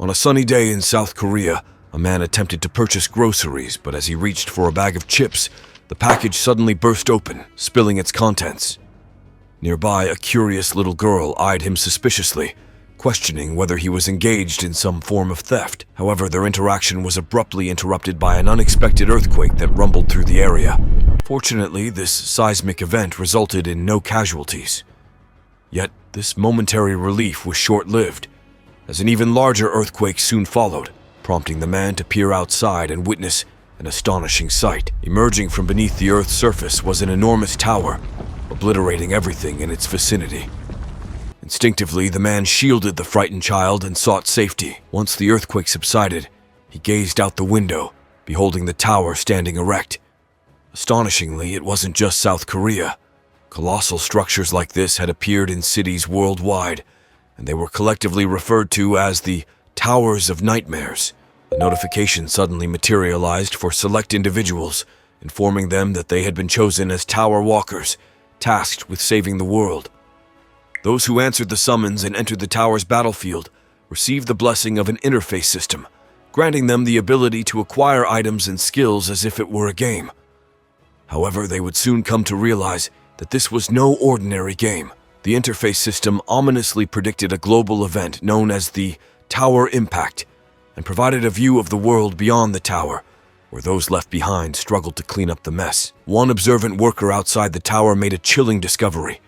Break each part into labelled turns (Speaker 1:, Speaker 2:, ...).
Speaker 1: On a sunny day in South Korea, a man attempted to purchase groceries, but as he reached for a bag of chips, the package suddenly burst open, spilling its contents. Nearby, a curious little girl eyed him suspiciously, questioning whether he was engaged in some form of theft. However, their interaction was abruptly interrupted by an unexpected earthquake that rumbled through the area. Fortunately, this seismic event resulted in no casualties. Yet, this momentary relief was short-lived, as an even larger earthquake soon followed, prompting the man to peer outside and witness an astonishing sight. Emerging from beneath the Earth's surface was an enormous tower, obliterating everything in its vicinity. Instinctively, the man shielded the frightened child and sought safety. Once the earthquake subsided, he gazed out the window, beholding the tower standing erect. Astonishingly, it wasn't just South Korea. Colossal structures like this had appeared in cities worldwide, and they were collectively referred to as the Towers of Nightmares. A notification suddenly materialized for select individuals, informing them that they had been chosen as Tower Walkers, tasked with saving the world. Those who answered the summons and entered the tower's battlefield received the blessing of an interface system, granting them the ability to acquire items and skills as if it were a game. However, they would soon come to realize that this was no ordinary game. The interface system ominously predicted a global event known as the Tower Impact, and provided a view of the world beyond the tower, where those left behind struggled to clean up the mess. One observant worker outside the tower made a chilling discovery.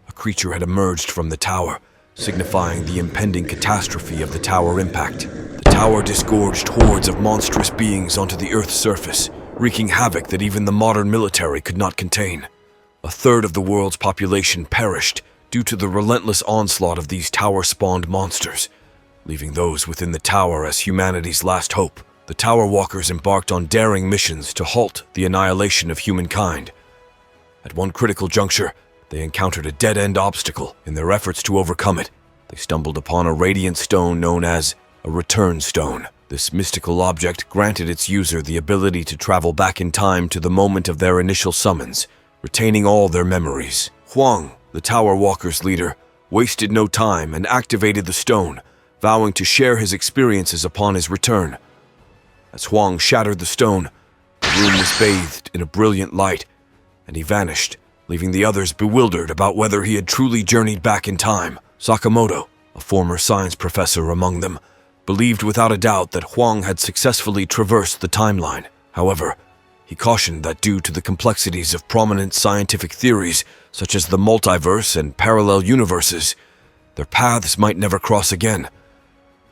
Speaker 1: A creature had emerged from the tower, signifying the impending catastrophe of the Tower Impact. The tower disgorged hordes of monstrous beings onto the Earth's surface, wreaking havoc that even the modern military could not contain. A third of the world's population perished due to the relentless onslaught of these tower-spawned monsters, leaving those within the tower as humanity's last hope. The Tower Walkers embarked on daring missions to halt the annihilation of humankind. At one critical juncture, they encountered a dead-end obstacle. In their efforts to overcome it, they stumbled upon a radiant stone known as a return stone. This mystical object granted its user the ability to travel back in time to the moment of their initial summons, retaining all their memories. Huang, the Tower Walkers' leader, wasted no time and activated the stone, vowing to share his experiences upon his return. As Huang shattered the stone, the room was bathed in a brilliant light, and he vanished, leaving the others bewildered about whether he had truly journeyed back in time. Sakamoto, a former science professor among them, believed without a doubt that Huang had successfully traversed the timeline. However, he cautioned that due to the complexities of prominent scientific theories, such as the multiverse and parallel universes, their paths might never cross again.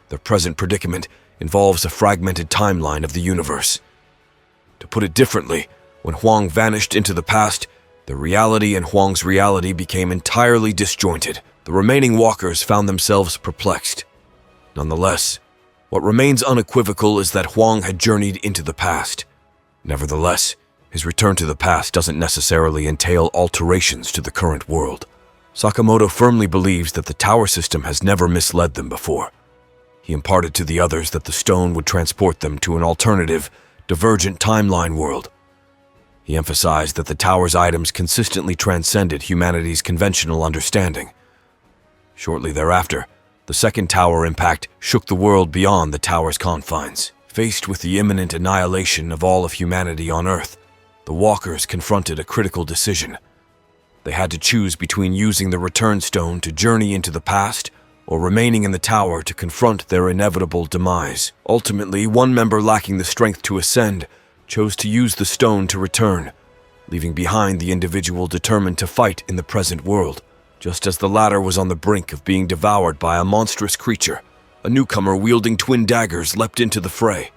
Speaker 1: Their present predicament involves a fragmented timeline of the universe. To put it differently, when Huang vanished into the past, their reality and Huang's reality became entirely disjointed. The remaining walkers found themselves perplexed. Nonetheless, what remains unequivocal is that Huang had journeyed into the past. Nevertheless, his return to the past doesn't necessarily entail alterations to the current world. Sakamoto firmly believes that the tower system has never misled them before. He imparted to the others that the stone would transport them to an alternative, divergent timeline world. He emphasized that the tower's items consistently transcended humanity's conventional understanding. Shortly thereafter, the second tower impact shook the world beyond the tower's confines. Faced with the imminent annihilation of all of humanity on Earth, the walkers confronted a critical decision. They had to choose between using the return stone to journey into the past or remaining in the tower to confront their inevitable demise. Ultimately, one member lacking the strength to ascend chose to use the stone to return, leaving behind the individual determined to fight in the present world. Just as the latter was on the brink of being devoured by a monstrous creature, a newcomer wielding twin daggers leapt into the fray.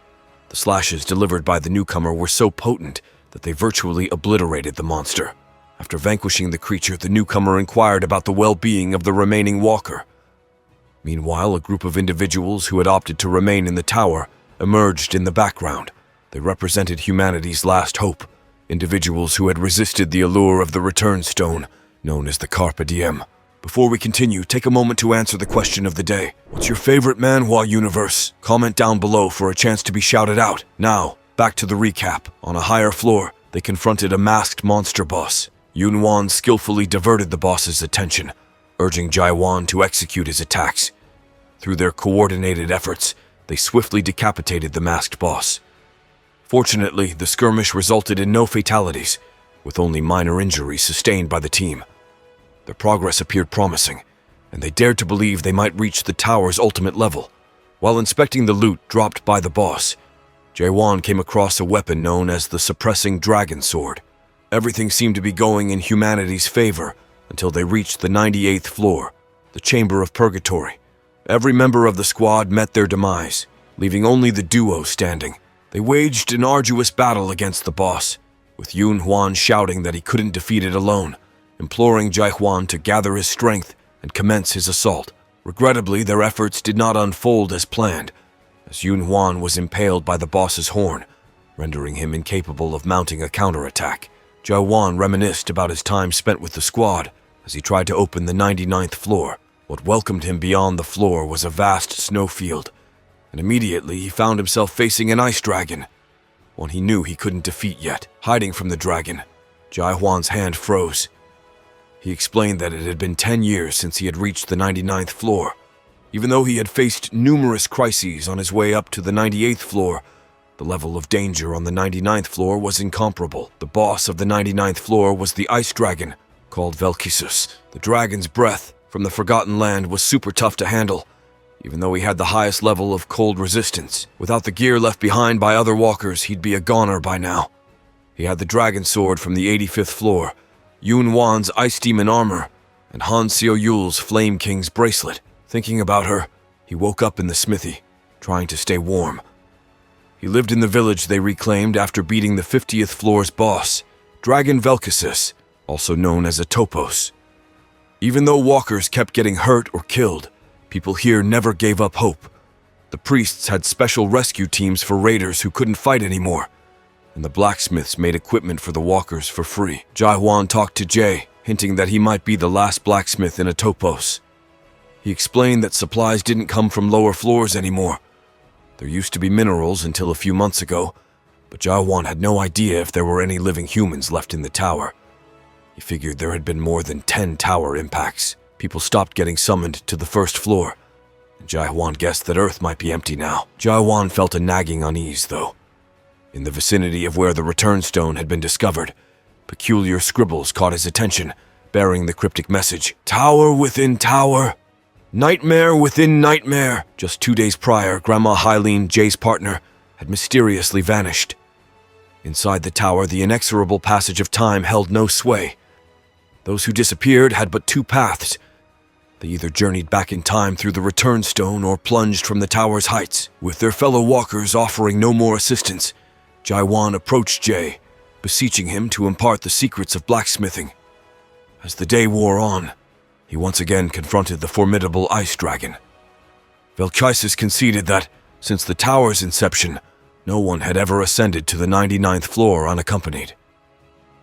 Speaker 1: The slashes delivered by the newcomer were so potent that they virtually obliterated the monster. After vanquishing the creature, the newcomer inquired about the well-being of the remaining walker. Meanwhile, a group of individuals who had opted to remain in the tower emerged in the background. They represented humanity's last hope, individuals who had resisted the allure of the return stone, known as the Carpe Diem. Before we continue, take a moment to answer the question of the day. What's your favorite manhwa universe? Comment down below for a chance to be shouted out. Now, back to the recap. On a higher floor, they confronted a masked monster boss. Yunwan skillfully diverted the boss's attention, urging Jaiwan to execute his attacks. Through their coordinated efforts, they swiftly decapitated the masked boss. Fortunately, the skirmish resulted in no fatalities, with only minor injuries sustained by the team. Their progress appeared promising, and they dared to believe they might reach the tower's ultimate level. While inspecting the loot dropped by the boss, Jae-won came across a weapon known as the Suppressing Dragon Sword. Everything seemed to be going in humanity's favor until they reached the 98th floor, the Chamber of Purgatory. Every member of the squad met their demise, leaving only the duo standing. They waged an arduous battle against the boss, with Yoon Hwan shouting that he couldn't defeat it alone, imploring Jae-hwan to gather his strength and commence his assault. Regrettably, their efforts did not unfold as planned, as Yoon Hwan was impaled by the boss's horn, rendering him incapable of mounting a counterattack. Jae-won reminisced about his time spent with the squad as he tried to open the 99th floor. What welcomed him beyond the floor was a vast snowfield, and immediately he found himself facing an ice dragon, one he knew he couldn't defeat yet. Hiding from the dragon, Jae-hwan's hand froze. He explained that it had been 10 years since he had reached the 99th floor. Even though he had faced numerous crises on his way up to the 98th floor, the level of danger on the 99th floor was incomparable. The boss of the 99th floor was the ice dragon, called Velkisus. The dragon's breath from the Forgotten Land was super tough to handle, even though he had the highest level of cold resistance. Without the gear left behind by other walkers, he'd be a goner by now. He had the dragon sword from the 85th floor, Yoon Hwan's Ice Demon armor, and Han Seo-yul's Flame King's bracelet. Thinking about her, he woke up in the smithy, trying to stay warm. He lived in the village they reclaimed after beating the 50th floor's boss, Dragon Velkisus, also known as a Topos. Even though walkers kept getting hurt or killed, people here never gave up hope. The priests had special rescue teams for raiders who couldn't fight anymore, and the blacksmiths made equipment for the walkers for free. Jae-won talked to Jae, hinting that he might be the last blacksmith in a Topos. He explained that supplies didn't come from lower floors anymore. There used to be minerals until a few months ago, but Jae-won had no idea if there were any living humans left in the tower. He figured there had been more than 10 tower impacts. People stopped getting summoned to the first floor, and Jae-won guessed that Earth might be empty now. Jae-won felt a nagging unease, though. In the vicinity of where the return stone had been discovered, peculiar scribbles caught his attention, bearing the cryptic message, "Tower within tower, nightmare within nightmare." Just 2 days prior, Grandma Hyleen, Jae's partner, had mysteriously vanished. Inside the tower, the inexorable passage of time held no sway. Those who disappeared had but two paths. They either journeyed back in time through the return stone or plunged from the tower's heights. With their fellow walkers offering no more assistance, Jae-won approached Jae, beseeching him to impart the secrets of blacksmithing. As the day wore on, he once again confronted the formidable ice dragon. Velkisus conceded that, since the tower's inception, no one had ever ascended to the 99th floor unaccompanied.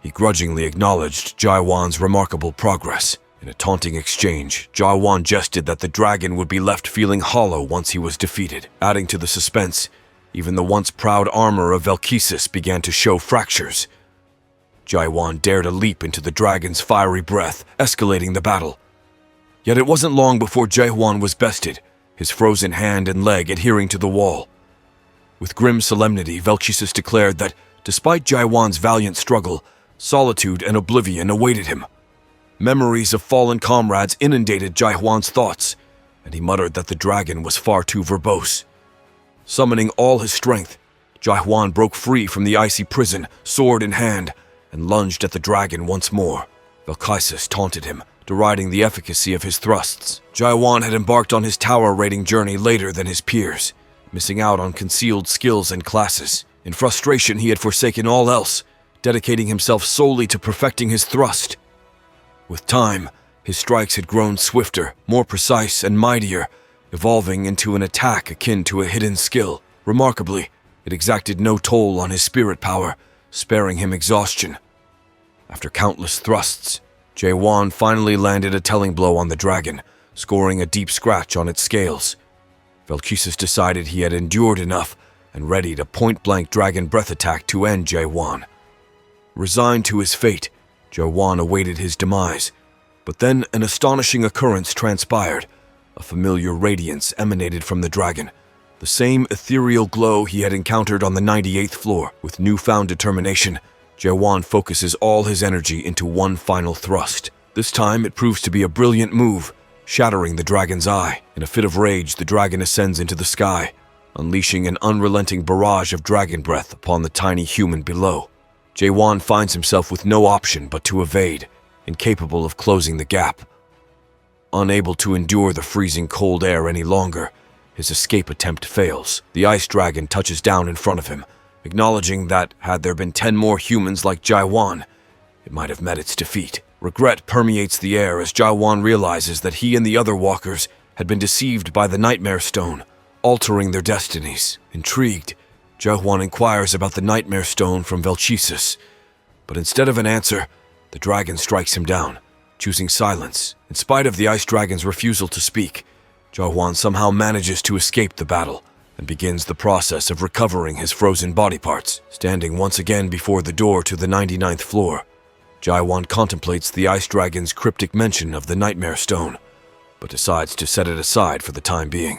Speaker 1: He grudgingly acknowledged Jae-won's remarkable progress. In a taunting exchange, Jae-won jested that the dragon would be left feeling hollow once he was defeated. Adding to the suspense, even the once proud armor of Velkisus began to show fractures. Jae-won dared a leap into the dragon's fiery breath, escalating the battle. Yet it wasn't long before Jae-won was bested, his frozen hand and leg adhering to the wall. With grim solemnity, Velkisus declared that, despite Jae-won's valiant struggle, solitude and oblivion awaited him. Memories of fallen comrades inundated Jae-won's thoughts, and he muttered that the dragon was far too verbose. Summoning all his strength, Jae-won broke free from the icy prison, sword in hand, and lunged at the dragon once more. Velkisus taunted him, deriding the efficacy of his thrusts. Jae-won had embarked on his tower raiding journey later than his peers, missing out on concealed skills and classes. In frustration, he had forsaken all else, dedicating himself solely to perfecting his thrust. With time, his strikes had grown swifter, more precise, and mightier, evolving into an attack akin to a hidden skill. Remarkably, it exacted no toll on his spirit power, sparing him exhaustion. After countless thrusts, Jae-won finally landed a telling blow on the dragon, scoring a deep scratch on its scales. Velkisus decided he had endured enough and readied a point-blank dragon breath attack to end Jae-won. Resigned to his fate, Jae-won awaited his demise, but then an astonishing occurrence transpired. A familiar radiance emanated from the dragon, the same ethereal glow he had encountered on the 98th floor. With newfound determination, Jae-won focuses all his energy into one final thrust. This time, it proves to be a brilliant move, shattering the dragon's eye. In a fit of rage, the dragon ascends into the sky, unleashing an unrelenting barrage of dragon breath upon the tiny human below. Jae-won finds himself with no option but to evade, incapable of closing the gap. Unable to endure the freezing cold air any longer, his escape attempt fails. The ice dragon touches down in front of him, acknowledging that, had there been 10 more humans like Jae-won, it might have met its defeat. Regret permeates the air as Jae-won realizes that he and the other walkers had been deceived by the Nightmare Stone, altering their destinies. Intrigued, Jae-won inquires about the Nightmare Stone from Velchisis, but instead of an answer, the dragon strikes him down, choosing silence. In spite of the ice dragon's refusal to speak, Jae-won somehow manages to escape the battle and begins the process of recovering his frozen body parts. Standing once again before the door to the 99th floor, Jae-won contemplates the ice dragon's cryptic mention of the Nightmare Stone, but decides to set it aside for the time being.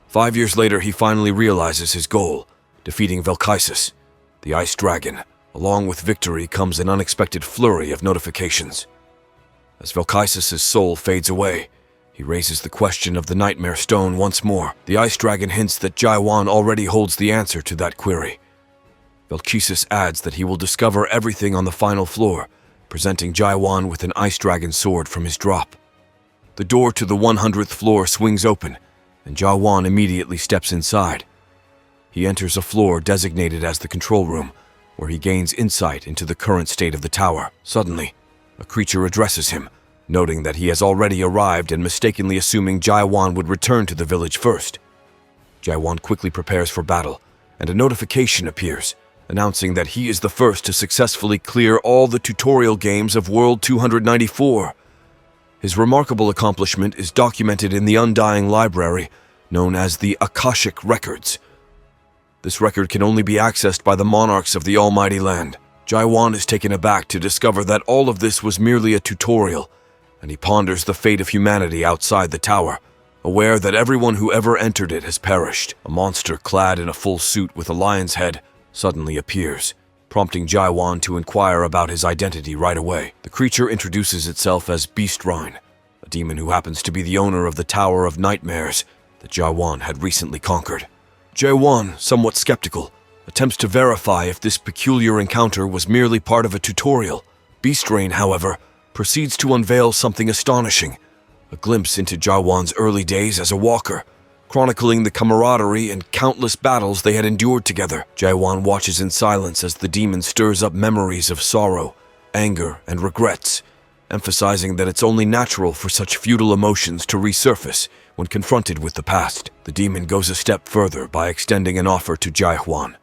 Speaker 1: 5 years later, he finally realizes his goal, defeating Velchisis, the ice dragon. Along with victory comes an unexpected flurry of notifications. As Velchisis' soul fades away, he raises the question of the Nightmare Stone once more. The ice dragon hints that Jae-won already holds the answer to that query. Velchisis adds that he will discover everything on the final floor, presenting Jae-won with an ice dragon sword from his drop. The door to the 100th floor swings open, and Jae-won immediately steps inside. He enters a floor designated as the control room, where he gains insight into the current state of the tower. Suddenly, a creature addresses him, noting that he has already arrived and mistakenly assuming Jae-won would return to the village first. Jae-won quickly prepares for battle, and a notification appears, announcing that he is the first to successfully clear all the tutorial games of World 294. His remarkable accomplishment is documented in the Undying Library, known as the Akashic Records. This record can only be accessed by the monarchs of the Almighty Land. Jae-won is taken aback to discover that all of this was merely a tutorial, and he ponders the fate of humanity outside the tower, aware that everyone who ever entered it has perished. A monster clad in a full suit with a lion's head suddenly appears, prompting Jae-won to inquire about his identity right away. The creature introduces itself as Beastrine, a demon who happens to be the owner of the Tower of Nightmares that Jae-won had recently conquered. Jae-won, somewhat skeptical, attempts to verify if this peculiar encounter was merely part of a tutorial. Beastrine, however, proceeds to unveil something astonishing, a glimpse into Jae-won's early days as a walker, chronicling the camaraderie and countless battles they had endured together. Jae-won watches in silence as the demon stirs up memories of sorrow, anger, and regrets, emphasizing that it's only natural for such futile emotions to resurface when confronted with the past. The demon goes a step further by extending an offer to Jae-won,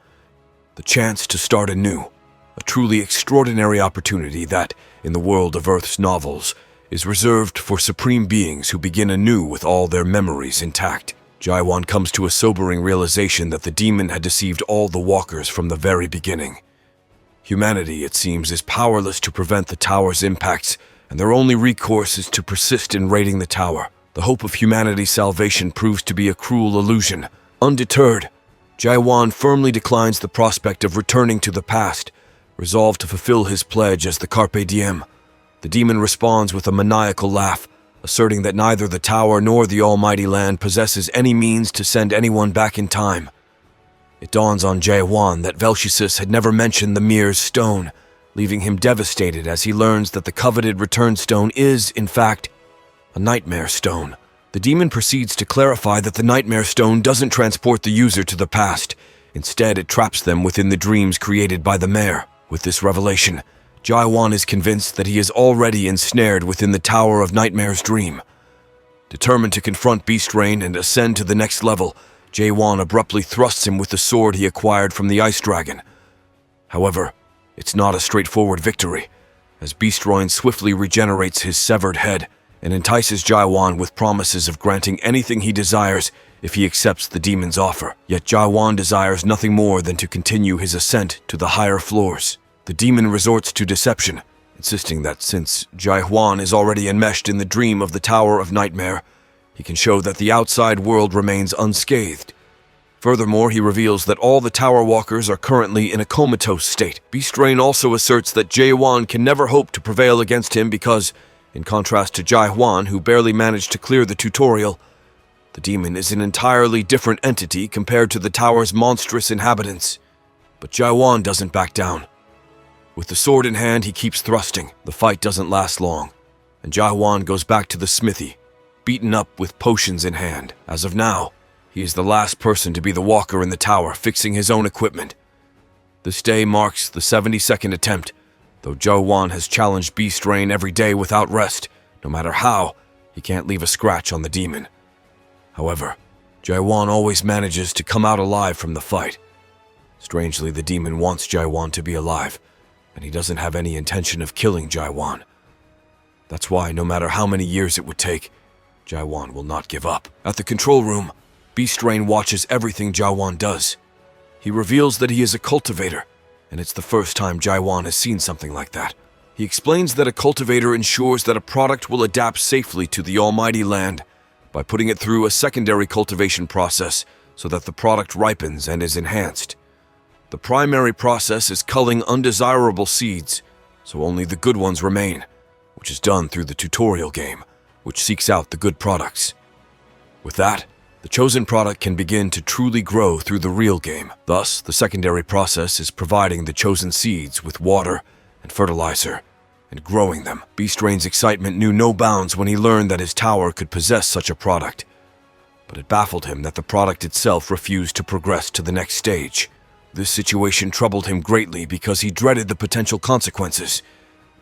Speaker 1: the chance to start anew, a truly extraordinary opportunity that, in the world of Earth's novels, is reserved for supreme beings who begin anew with all their memories intact. Jae-won comes to a sobering realization that the demon had deceived all the walkers from the very beginning. Humanity, it seems, is powerless to prevent the tower's impacts, and their only recourse is to persist in raiding the tower. The hope of humanity's salvation proves to be a cruel illusion. Undeterred, Jae-won firmly declines the prospect of returning to the past, resolved to fulfill his pledge as the Carpe Diem. The demon responds with a maniacal laugh, asserting that neither the tower nor the Almighty Land possesses any means to send anyone back in time. It dawns on Jae-won that Velchisis had never mentioned the Mirror's Stone, leaving him devastated as he learns that the coveted Return Stone is, in fact, a Nightmare Stone. The demon proceeds to clarify that the Nightmare Stone doesn't transport the user to the past. Instead, it traps them within the dreams created by the mare. With this revelation, Jae-won is convinced that he is already ensnared within the Tower of Nightmare's dream. Determined to confront Beastrine and ascend to the next level, Jae-won abruptly thrusts him with the sword he acquired from the Ice Dragon. However, it's not a straightforward victory, as Beastrine swiftly regenerates his severed head and entices Jae-won with promises of granting anything he desires if he accepts the demon's offer. Yet Jae-won desires nothing more than to continue his ascent to the higher floors. The demon resorts to deception, insisting that since Jae-won is already enmeshed in the dream of the Tower of Nightmare, he can show that the outside world remains unscathed. Furthermore, he reveals that all the Tower Walkers are currently in a comatose state. Beast Rain also asserts that Jae-won can never hope to prevail against him because, in contrast to Jae-hwan, who barely managed to clear the tutorial, the demon is an entirely different entity compared to the tower's monstrous inhabitants. But Jae-won doesn't back down. With the sword in hand, he keeps thrusting. The fight doesn't last long, and Jae-won goes back to the smithy, beaten up with potions in hand. As of now, he is the last person to be the walker in the tower, fixing his own equipment. This day marks the 72nd attempt, though Jae-won has challenged Beast Rain every day without rest. No matter how, he can't leave a scratch on the demon. However, Jae-won always manages to come out alive from the fight. Strangely, the demon wants Jae-won to be alive, and he doesn't have any intention of killing Jae-won. That's why, no matter how many years it would take, Jae-won will not give up. At the control room, Beast Rain watches everything Jae-won does. He reveals that he is a cultivator, and it's the first time Jae-won has seen something like that. He explains that a cultivator ensures that a product will adapt safely to the almighty land by putting it through a secondary cultivation process so that the product ripens and is enhanced. The primary process is culling undesirable seeds, so only the good ones remain, which is done through the tutorial game, which seeks out the good products. With that, the chosen product can begin to truly grow through the real game. Thus, the secondary process is providing the chosen seeds with water and fertilizer, and growing them. Beast Rain's excitement knew no bounds when he learned that his tower could possess such a product. But it baffled him that the product itself refused to progress to the next stage. This situation troubled him greatly because he dreaded the potential consequences.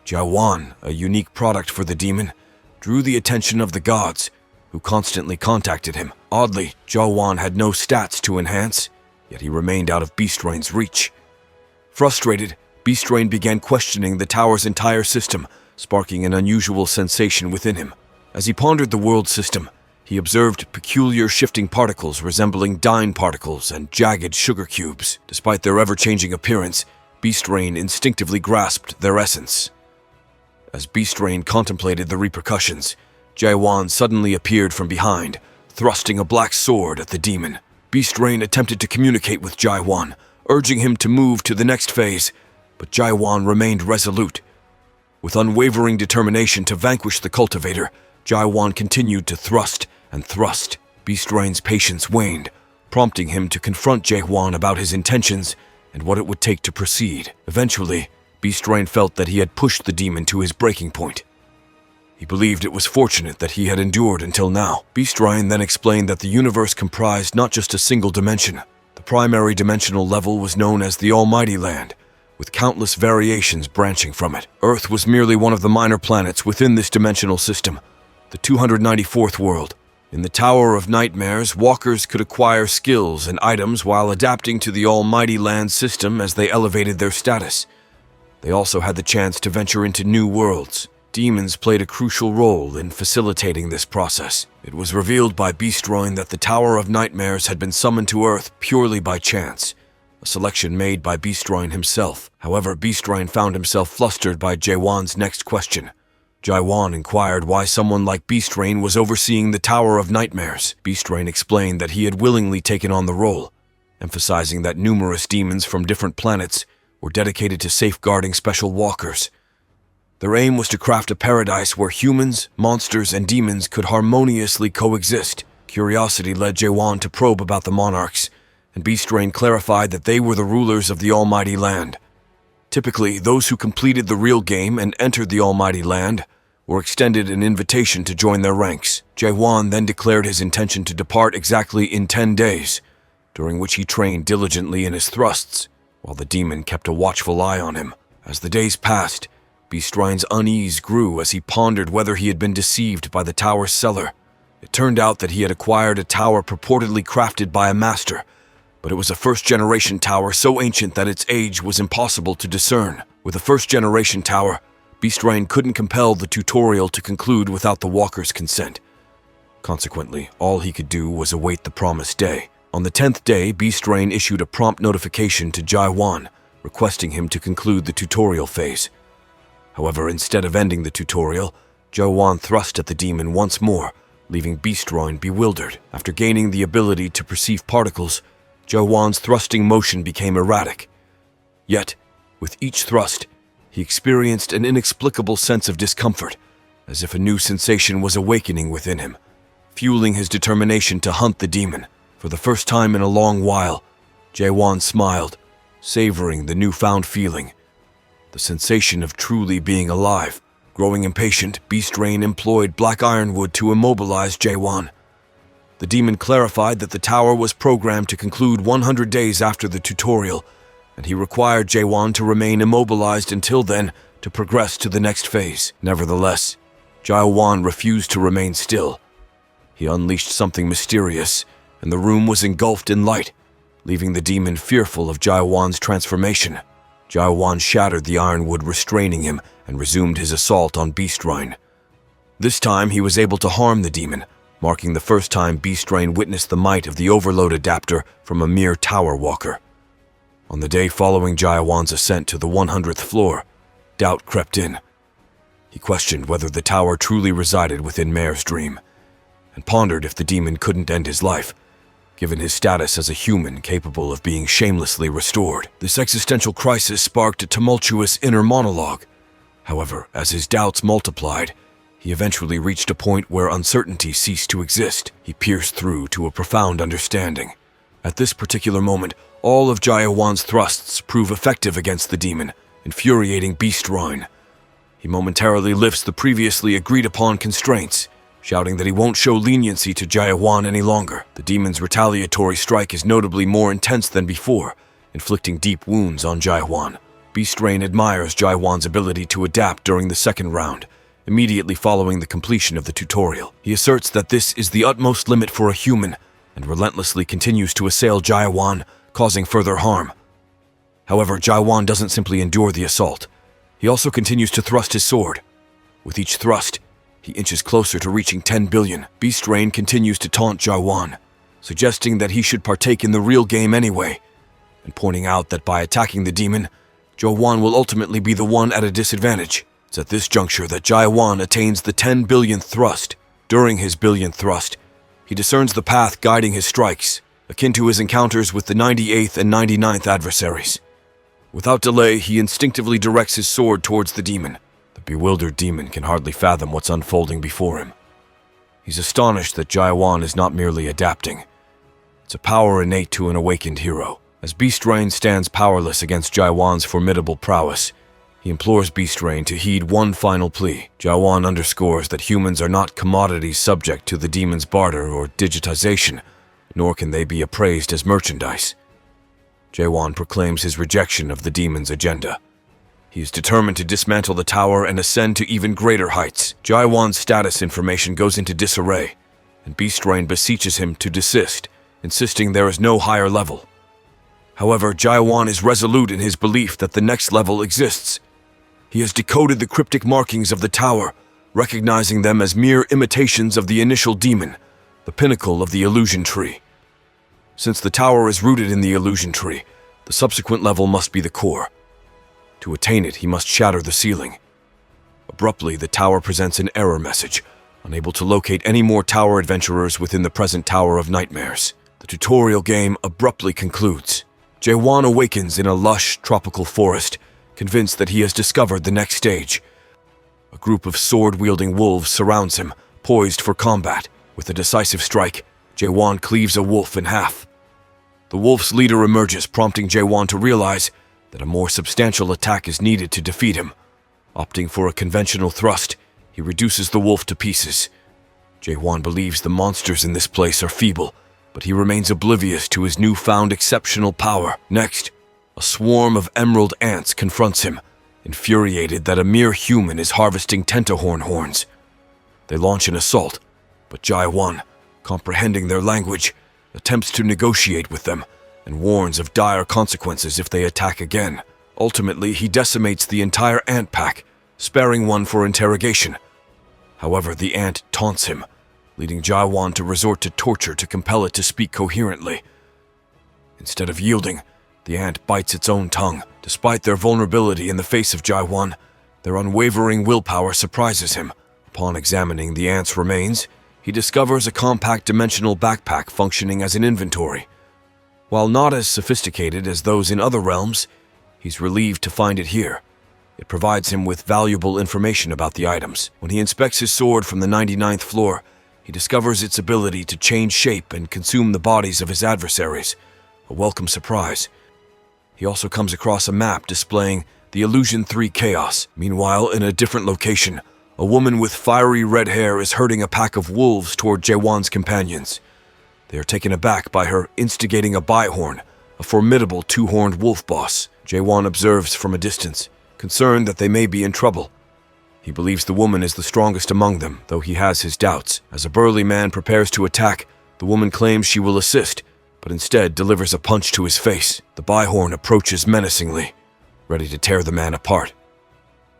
Speaker 1: Jae-won, a unique product for the demon, drew the attention of the gods, who constantly contacted him. Oddly, Jae-won had no stats to enhance, yet he remained out of Beast Rain's reach. Frustrated, Beast Rain began questioning the tower's entire system, sparking an unusual sensation within him. As he pondered the world system, he observed peculiar shifting particles resembling dine particles and jagged sugar cubes. Despite their ever-changing appearance, Beast Rain instinctively grasped their essence. As Beast Rain contemplated the repercussions, Jae-won suddenly appeared from behind, thrusting a black sword at the demon. Beast Rain attempted to communicate with Jae-won, urging him to move to the next phase, but Jae-won remained resolute. With unwavering determination to vanquish the cultivator, Jae-won continued to thrust and thrust. Beast Rain's patience waned, prompting him to confront Jae-won about his intentions and what it would take to proceed. Eventually, Beast Rain felt that he had pushed the demon to his breaking point. He believed it was fortunate that he had endured until now. Beast Rain then explained that the universe comprised not just a single dimension. The primary dimensional level was known as the Almighty Land, with countless variations branching from it. Earth was merely one of the minor planets within this dimensional system, the 294th world. In the Tower of Nightmares, walkers could acquire skills and items while adapting to the Almighty Land system as they elevated their status. They also had the chance to venture into new worlds. Demons played a crucial role in facilitating this process. It was revealed by Beast Rain that the Tower of Nightmares had been summoned to Earth purely by chance, a selection made by Beast Rain himself. However, Beast Rain found himself flustered by Jae-won's next question. Jae-won inquired why someone like Beast Rain was overseeing the Tower of Nightmares. Beast Rain explained that he had willingly taken on the role, emphasizing that numerous demons from different planets were dedicated to safeguarding special walkers. Their aim was to craft a paradise where humans, monsters, and demons could harmoniously coexist. Curiosity led Jae-won to probe about the monarchs, and Beast Rain clarified that they were the rulers of the Almighty Land. Typically, those who completed the real game and entered the Almighty Land were extended an invitation to join their ranks. Jae-won then declared his intention to depart exactly in 10 days, during which he trained diligently in his thrusts, while the demon kept a watchful eye on him. As the days passed, Beast Rain's unease grew as he pondered whether he had been deceived by the tower's seller. It turned out that he had acquired a tower purportedly crafted by a master, but it was a first-generation tower so ancient that its age was impossible to discern. With a first-generation tower, Beast Rain couldn't compel the tutorial to conclude without the walker's consent. Consequently, all he could do was await the promised day. On the 10th day, Beast Rain issued a prompt notification to Jae-won, requesting him to conclude the tutorial phase. However, instead of ending the tutorial, Jae-won thrust at the demon once more, leaving Beastroin bewildered. After gaining the ability to perceive particles, Jaiwan's thrusting motion became erratic. Yet, with each thrust, he experienced an inexplicable sense of discomfort, as if a new sensation was awakening within him, fueling his determination to hunt the demon. For the first time in a long while, Jaiwan smiled, savoring the newfound feeling, the sensation of truly being alive. Growing impatient, Beastrain employed black ironwood to immobilize Jaiwan. The demon clarified that the tower was programmed to conclude 100 days after the tutorial, and he required Jaiwan to remain immobilized until then to progress to the next phase. Nevertheless, Jaiwan refused to remain still. He unleashed something mysterious, and the room was engulfed in light, leaving the demon fearful of Jaiwan's transformation. Jaiwan shattered the ironwood restraining him and resumed his assault on Beastrain. This time he was able to harm the demon, marking the first time Beastrain witnessed the might of the overload adapter from a mere tower walker. On the day following Jaiwan's ascent to the 100th floor, doubt crept in. He questioned whether the tower truly resided within Mare's dream, and pondered if the demon couldn't end his life, given his status as a human capable of being shamelessly restored. This existential crisis sparked a tumultuous inner monologue. However, as his doubts multiplied, he eventually reached a point where uncertainty ceased to exist. He pierced through to a profound understanding. At this particular moment, all of Jaiwan's thrusts prove effective against the demon, infuriating Beastroin. He momentarily lifts the previously agreed-upon constraints, shouting that he won't show leniency to Jaiwan any longer. The demon's retaliatory strike is notably more intense than before, inflicting deep wounds on Jaiwan. Beastrain admires Jaiwan's ability to adapt during the second round, immediately following the completion of the tutorial. He asserts that this is the utmost limit for a human, and relentlessly continues to assail Jaiwan, causing further harm. However, Jaiwan doesn't simply endure the assault. He also continues to thrust his sword. With each thrust, he inches closer to reaching 10 billion. Beastrain continues to taunt Jaiwan, suggesting that he should partake in the real game anyway, and pointing out that by attacking the demon, Jaiwan will ultimately be the one at a disadvantage. It's at this juncture that Jaiwan attains the 10 billionth thrust. During his billionth thrust, he discerns the path guiding his strikes, akin to his encounters with the 98th and 99th adversaries. Without delay, he instinctively directs his sword towards the demon. The bewildered demon can hardly fathom what's unfolding before him. He's astonished that Jaiwan is not merely adapting. It's a power innate to an awakened hero. As Beastrain stands powerless against Jaiwan's formidable prowess, he implores Beastrain to heed one final plea. Jaiwan underscores that humans are not commodities subject to the demon's barter or digitization, nor can they be appraised as merchandise. Jaiwan proclaims his rejection of the demon's agenda. He is determined to dismantle the tower and ascend to even greater heights. Jaiwan's status information goes into disarray, and Beastrain beseeches him to desist, insisting there is no higher level. However, Jaiwan is resolute in his belief that the next level exists. He has decoded the cryptic markings of the tower, recognizing them as mere imitations of the initial demon, the pinnacle of the illusion tree. Since the tower is rooted in the illusion tree, the subsequent level must be the core. To attain it, he must shatter the ceiling. Abruptly, the tower presents an error message, unable to locate any more tower adventurers within the present Tower of Nightmares. The tutorial game abruptly concludes. Jaiwan awakens in a lush, tropical forest, convinced that he has discovered the next stage. A group of sword-wielding wolves surrounds him, poised for combat. With a decisive strike, Jaiwan cleaves a wolf in half. The wolf's leader emerges, prompting Jaiwan to realize that a more substantial attack is needed to defeat him. Opting for a conventional thrust, he reduces the wolf to pieces. Jaiwan believes the monsters in this place are feeble, but he remains oblivious to his newfound exceptional power. Next, a swarm of emerald ants confronts him, infuriated that a mere human is harvesting tentahorn horns. They launch an assault, but Jaiwan, comprehending their language, attempts to negotiate with them and warns of dire consequences if they attack again. Ultimately, he decimates the entire ant pack, sparing one for interrogation. However, the ant taunts him, leading Jaiwan to resort to torture to compel it to speak coherently. Instead of yielding, the ant bites its own tongue. Despite their vulnerability in the face of Jaiwan, their unwavering willpower surprises him. Upon examining the ant's remains, he discovers a compact dimensional backpack functioning as an inventory. While not as sophisticated as those in other realms, he's relieved to find it here. It provides him with valuable information about the items. When he inspects his sword from the 99th floor, he discovers its ability to change shape and consume the bodies of his adversaries, a welcome surprise. He also comes across a map displaying the Illusion 3 Chaos. Meanwhile, in a different location, a woman with fiery red hair is herding a pack of wolves toward Jaewon's companions. They are taken aback by her instigating a Bihorn, a formidable two-horned wolf boss. Jaewon observes from a distance, concerned that they may be in trouble. He believes the woman is the strongest among them, though he has his doubts. As a burly man prepares to attack, the woman claims she will assist, but instead delivers a punch to his face. The Bihorn approaches menacingly, ready to tear the man apart.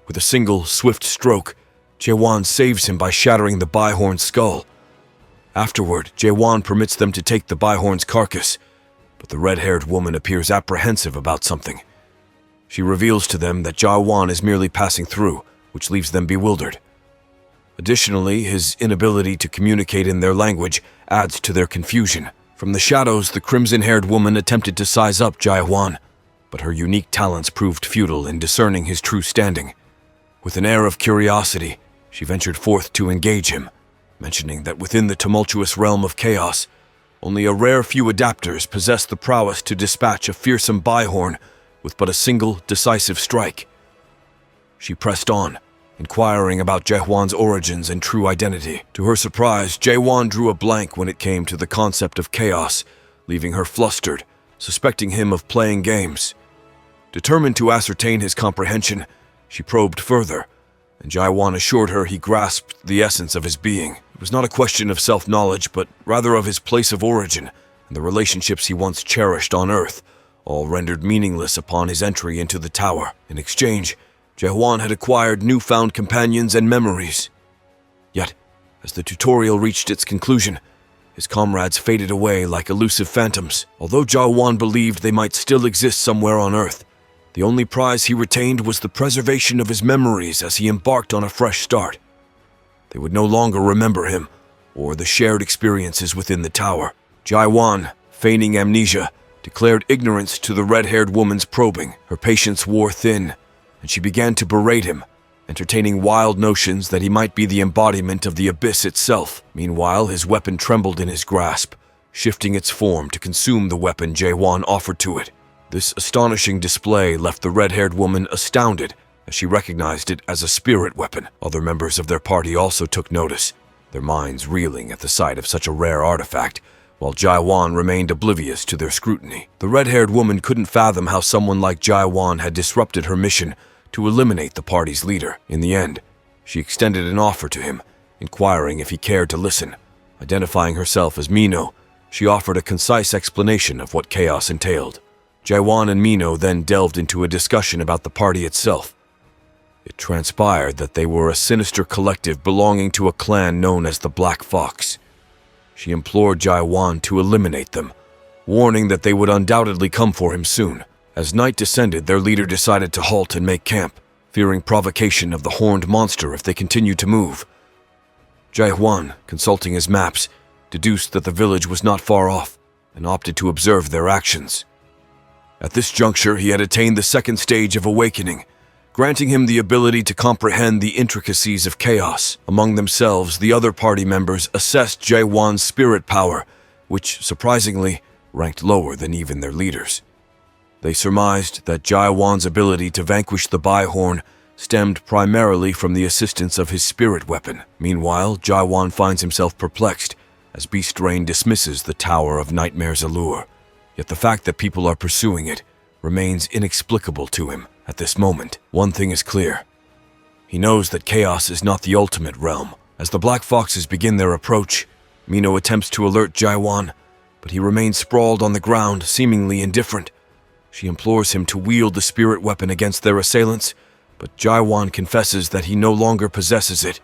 Speaker 1: With a single, swift stroke, Jaewon saves him by shattering the Bihorn's skull. Afterward, Jaewon permits them to take the Bihorn's carcass, but the red-haired woman appears apprehensive about something. She reveals to them that Jaewon is merely passing through, which leaves them bewildered. Additionally, his inability to communicate in their language adds to their confusion. From the shadows, the crimson-haired woman attempted to size up Jaewon, but her unique talents proved futile in discerning his true standing. With an air of curiosity, she ventured forth to engage him, mentioning that within the tumultuous realm of chaos, only a rare few adapters possess the prowess to dispatch a fearsome Bihorn with but a single decisive strike. She pressed on, inquiring about Jaewon's origins and true identity. To her surprise, Jaewon drew a blank when it came to the concept of chaos, leaving her flustered, suspecting him of playing games. Determined to ascertain his comprehension, she probed further, and Jaewon assured her he grasped the essence of his being. It was not a question of self-knowledge, but rather of his place of origin and the relationships he once cherished on Earth, all rendered meaningless upon his entry into the tower. In exchange, Jaewon had acquired newfound companions and memories. Yet, as the tutorial reached its conclusion, his comrades faded away like elusive phantoms. Although Jaewon believed they might still exist somewhere on Earth, the only prize he retained was the preservation of his memories as he embarked on a fresh start. They would no longer remember him, or the shared experiences within the tower. Jaewon, feigning amnesia, declared ignorance to the red-haired woman's probing. Her patience wore thin, and she began to berate him, entertaining wild notions that he might be the embodiment of the abyss itself. Meanwhile, his weapon trembled in his grasp, shifting its form to consume the weapon Jaewon offered to it. This astonishing display left the red-haired woman astounded, as she recognized it as a spirit weapon. Other members of their party also took notice, their minds reeling at the sight of such a rare artifact, while Jaewon remained oblivious to their scrutiny. The red-haired woman couldn't fathom how someone like Jaewon had disrupted her mission to eliminate the party's leader. In the end, she extended an offer to him, inquiring if he cared to listen. Identifying herself as Mino, she offered a concise explanation of what chaos entailed. Jaewon and Mino then delved into a discussion about the party itself. It transpired that they were a sinister collective belonging to a clan known as the Black Fox. She implored Jaewon to eliminate them, warning that they would undoubtedly come for him soon. As night descended, their leader decided to halt and make camp, fearing provocation of the horned monster if they continued to move. Jaewon, consulting his maps, deduced that the village was not far off and opted to observe their actions. At this juncture, he had attained the second stage of awakening, granting him the ability to comprehend the intricacies of chaos. Among themselves, the other party members assessed Jaewon's spirit power, which, surprisingly, ranked lower than even their leaders. They surmised that Jaewon's ability to vanquish the Bihorn stemmed primarily from the assistance of his spirit weapon. Meanwhile, Jaewon finds himself perplexed as Beast Rain dismisses the Tower of Nightmare's allure. Yet the fact that people are pursuing it remains inexplicable to him at this moment. One thing is clear. He knows that chaos is not the ultimate realm. As the Black Foxes begin their approach, Mino attempts to alert Jaewon, but he remains sprawled on the ground, seemingly indifferent. She implores him to wield the spirit weapon against their assailants, but Jaewon confesses that he no longer possesses it.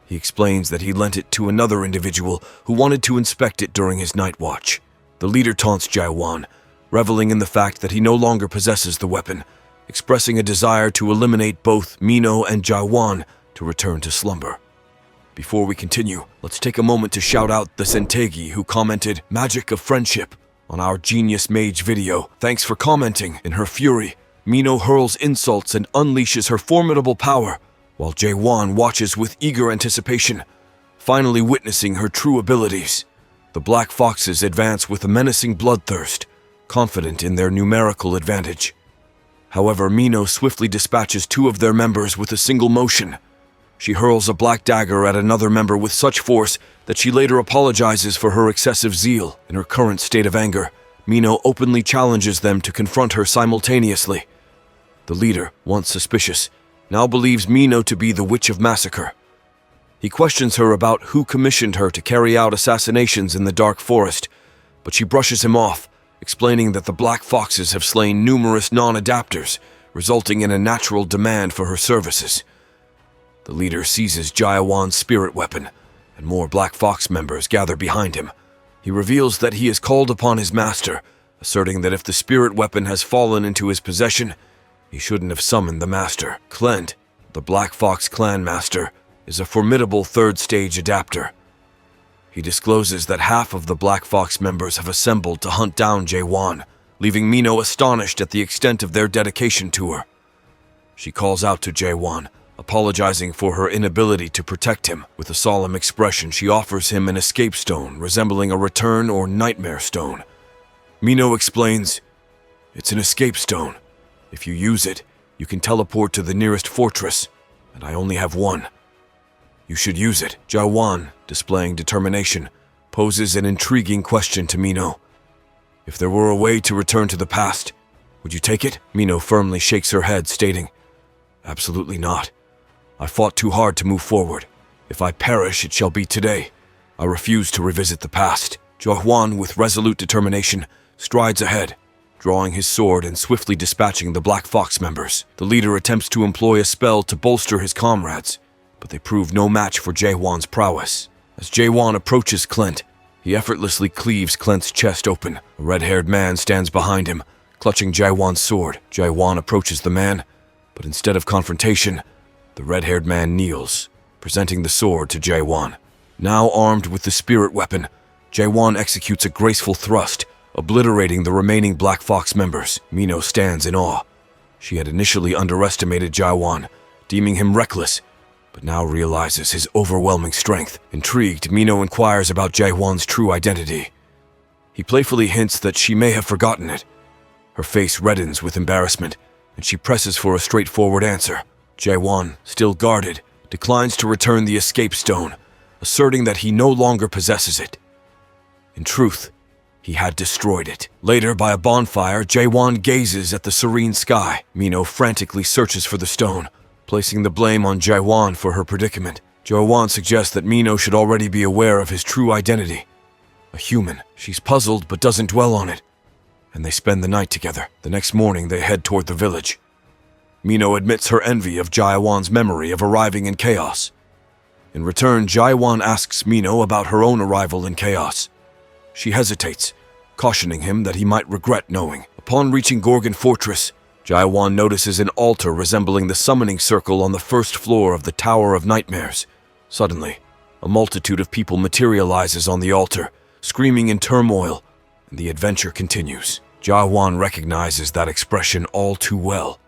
Speaker 1: He explains that he lent it to another individual who wanted to inspect it during his night watch. The leader taunts Jaewon, reveling in the fact that he no longer possesses the weapon, expressing a desire to eliminate both Mino and Jaewon to return to slumber. Before we continue, let's take a moment to shout out the Sentegi who commented "Magic of Friendship" on our Genius Mage video. Thanks for commenting. In her fury, Mino hurls insults and unleashes her formidable power, while Jae-won watches with eager anticipation, finally witnessing her true abilities. The Black Foxes advance with a menacing bloodthirst, confident in their numerical advantage. However, Mino swiftly dispatches two of their members with a single motion. She hurls a black dagger at another member with such force that she later apologizes for her excessive zeal. In her current state of anger, Mino openly challenges them to confront her simultaneously. The leader, once suspicious, now believes Mino to be the Witch of Massacre. He questions her about who commissioned her to carry out assassinations in the dark forest, but she brushes him off, explaining that the Black Foxes have slain numerous non-adapters, resulting in a natural demand for her services. The leader seizes Jae-won's spirit weapon, and more Black Fox members gather behind him. He reveals that he has called upon his master, asserting that if the spirit weapon has fallen into his possession, he shouldn't have summoned the master. Clint, the Black Fox clan master, is a formidable third-stage adapter. He discloses that half of the Black Fox members have assembled to hunt down Jae-won, leaving Mino astonished at the extent of their dedication to her. She calls out to Jae-won, apologizing for her inability to protect him. With a solemn expression, she offers him an escape stone resembling a return or nightmare stone. Mino explains, "It's an escape stone. If you use it, you can teleport to the nearest fortress, and I only have one. You should use it." Jae-won, displaying determination, poses an intriguing question to Mino. "If there were a way to return to the past, would you take it?" Mino firmly shakes her head, stating, "Absolutely not. I fought too hard to move forward. If I perish, it shall be today. I refuse to revisit the past." Jae-won, with resolute determination, strides ahead, drawing his sword and swiftly dispatching the Black Fox members. The leader attempts to employ a spell to bolster his comrades, but they prove no match for Jae-won's prowess. As Jae-won approaches Clint, he effortlessly cleaves Clint's chest open. A red-haired man stands behind him, clutching Jae-won's sword. Jae-won approaches the man, but instead of confrontation, the red-haired man kneels, presenting the sword to Jae-won. Now armed with the spirit weapon, Jae-won executes a graceful thrust, obliterating the remaining Black Fox members. Mino stands in awe. She had initially underestimated Jae-won, deeming him reckless, but now realizes his overwhelming strength. Intrigued, Mino inquires about Jae-won's true identity. He playfully hints that she may have forgotten it. Her face reddens with embarrassment, and she presses for a straightforward answer. Jae-won, still guarded, declines to return the escape stone, asserting that he no longer possesses it. In truth, he had destroyed it. Later, by a bonfire, Jae-won gazes at the serene sky. Mino frantically searches for the stone, placing the blame on Jae-won for her predicament. Jae-won suggests that Mino should already be aware of his true identity. A human. She's puzzled but doesn't dwell on it, and they spend the night together. The next morning, they head toward the village. Mino admits her envy of Jae-won's memory of arriving in Chaos. In return, Jae-won asks Mino about her own arrival in Chaos. She hesitates, cautioning him that he might regret knowing. Upon reaching Gorgon Fortress, Jae-won notices an altar resembling the summoning circle on the first floor of the Tower of Nightmares. Suddenly, a multitude of people materializes on the altar, screaming in turmoil, and the adventure continues. Jae-won recognizes that expression all too well,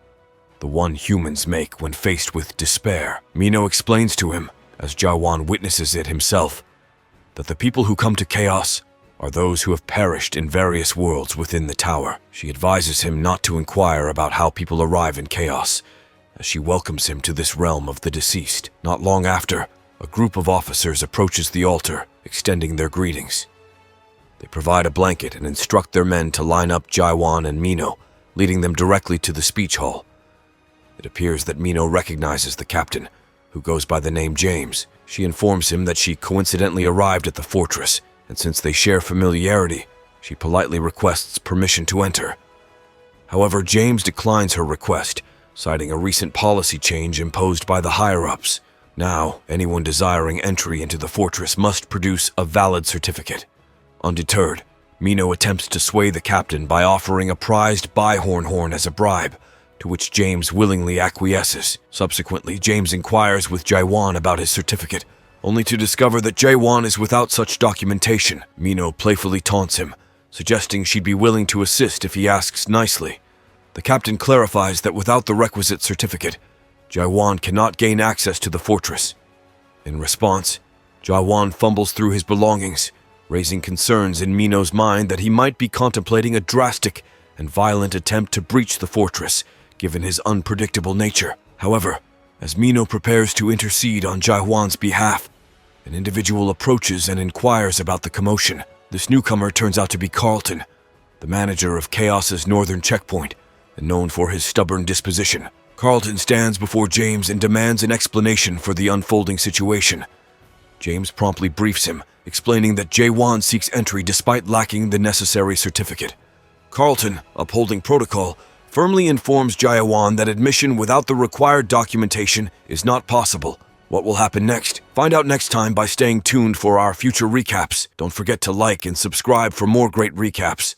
Speaker 1: the one humans make when faced with despair. Mino explains to him, as Jae-won witnesses it himself, that the people who come to Chaos are those who have perished in various worlds within the tower. She advises him not to inquire about how people arrive in Chaos, as she welcomes him to this realm of the deceased. Not long after, a group of officers approaches the altar, extending their greetings. They provide a blanket and instruct their men to line up Jae-won and Mino, leading them directly to the speech hall. It appears that Mino recognizes the captain, who goes by the name James. She informs him that she coincidentally arrived at the fortress, and since they share familiarity, she politely requests permission to enter. However, James declines her request, citing a recent policy change imposed by the higher-ups. Now, anyone desiring entry into the fortress must produce a valid certificate. Undeterred, Mino attempts to sway the captain by offering a prized Bihorn horn as a bribe, to which James willingly acquiesces. Subsequently, James inquires with Jae-won about his certificate, only to discover that Jae-won is without such documentation. Mino playfully taunts him, suggesting she'd be willing to assist if he asks nicely. The captain clarifies that without the requisite certificate, Jae-won cannot gain access to the fortress. In response, Jae-won fumbles through his belongings, raising concerns in Mino's mind that he might be contemplating a drastic and violent attempt to breach the fortress, given his unpredictable nature. However, as Mino prepares to intercede on Jae-won's behalf, an individual approaches and inquires about the commotion. This newcomer turns out to be Carlton, the manager of Chaos's northern checkpoint, and known for his stubborn disposition. Carlton stands before James and demands an explanation for the unfolding situation. James promptly briefs him, explaining that Jae-won seeks entry despite lacking the necessary certificate. Carlton, upholding protocol, firmly informs Jae-won that admission without the required documentation is not possible. What will happen next? Find out next time by staying tuned for our future recaps. Don't forget to like and subscribe for more great recaps.